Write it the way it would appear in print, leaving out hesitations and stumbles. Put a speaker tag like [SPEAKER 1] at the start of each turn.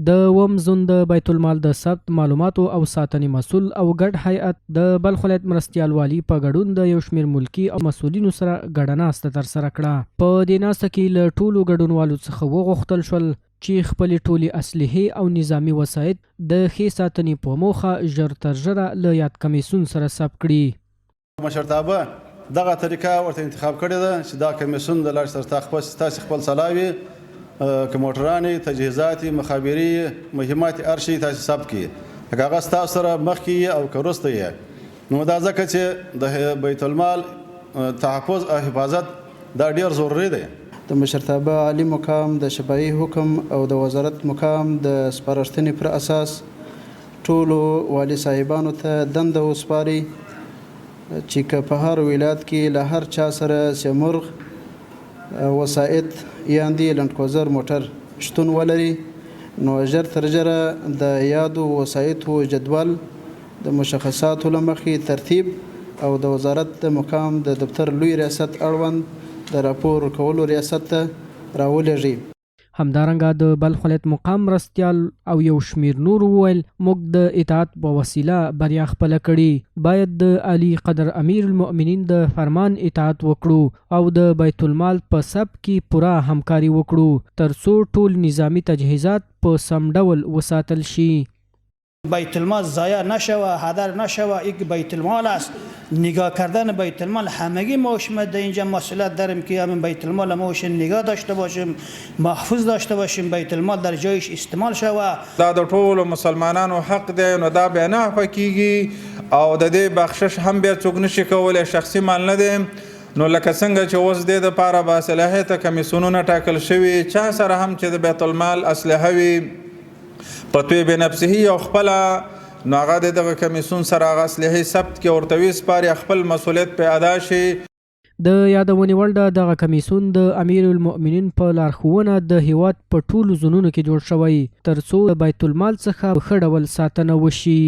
[SPEAKER 1] د وم زون د بیت المال د ثبت معلوماتو او ساتنې مسول او ګډ هیئت د بلخ ولایت مرستیال والي په ګډون د یو شمېر ملکي او مسؤلینو سره ګډه ناسته ترسره کړه. په دې ناسته کې له ټولو ګډونوالو څخه وغوښتل شول چې خپلې ټولې اسلحې او نظامي وسایط د ښې ساتنې په موخه ژر تر ژره له یاد کمیسیون سره ثبت کړي.
[SPEAKER 2] مشرتابه دغه طریقه ورته انتخاب کړې ده چې دا کمیسیون د لارې سره تاسې خپل سلاوي کمپیوټرانې تجهیزاتي مخابري مهمات هر شي تاسې ثبت کړي لکه هغه ستاسو سره مخکې او که وروسته یې نو دا ځکه چې د بیت المال تحفظ او حفاظت دا ډېر ضروري دی.
[SPEAKER 3] د مشرتابه عالی مقام د شفاهي حکم او د وزارت مقام د سپارښتنې پر اساس ټولو والي صاحبانو ته دنده وسپاري چې که په هر ولایت کې له هر چا سره سیمرغ وسایط یاندې لنډکوزر موټر شتون ولري نو ژر تر ژره د یادو وسایطو جدول د مشخصاتو له مخې ترتیب او د وزارت د مقام د دفتر لوی ریاست اړوند د راپور کولو ریاست ته راولېږي.
[SPEAKER 1] همدارنګه د بلخ ولایت مقام مرستیال او یو شمېر نور وویل موږ د اطاعت په وسیله بریا خپله کړي. باید د علی قدر امیر المؤمنین د فرمان اطاعت وکړو او د بیت المال په ثبت کې پوره همکاري وکړو ترڅو ټول نظامی تجهیزات په سم ډول وساتل شي.
[SPEAKER 4] بیت المال ضایع نشوه، هدر نشوه. یک بیت المال است، نگاه کردن بیت المال همگی ما در اینجا مسئولیت داریم که همین بیت المال ما نگاه داشته باشیم، محفوظ داشته باشیم، بیت المال در جایش استعمال شوه.
[SPEAKER 5] دا د ټولو مسلمانانو حق دی نو دا بیا نه عفوه کیږي او د دې بخشش هم بیا څوک نشي کولی، شخصي مال نه دی. نو لکه څنګه چې اوس دې دپاره باصلاحیته کمیسیونونه ټاکل شوي چا سره هم چې د بیت المال اسلحه وي په طیب نفسه او خپله نو هغه د دغه کمیسیون سره هغه اسلحې ثبت کړي ورته وسپاري خپل مسؤلیت پرې ادا شي.
[SPEAKER 1] د یادونې وړ ده دغه کمیسیون د امیر المؤمنین په لارښوونه د هیواد په ټولو زونونو کې جوړ شوی ترڅو د بیت المال څخه په ښه ډول ساتنه وشي.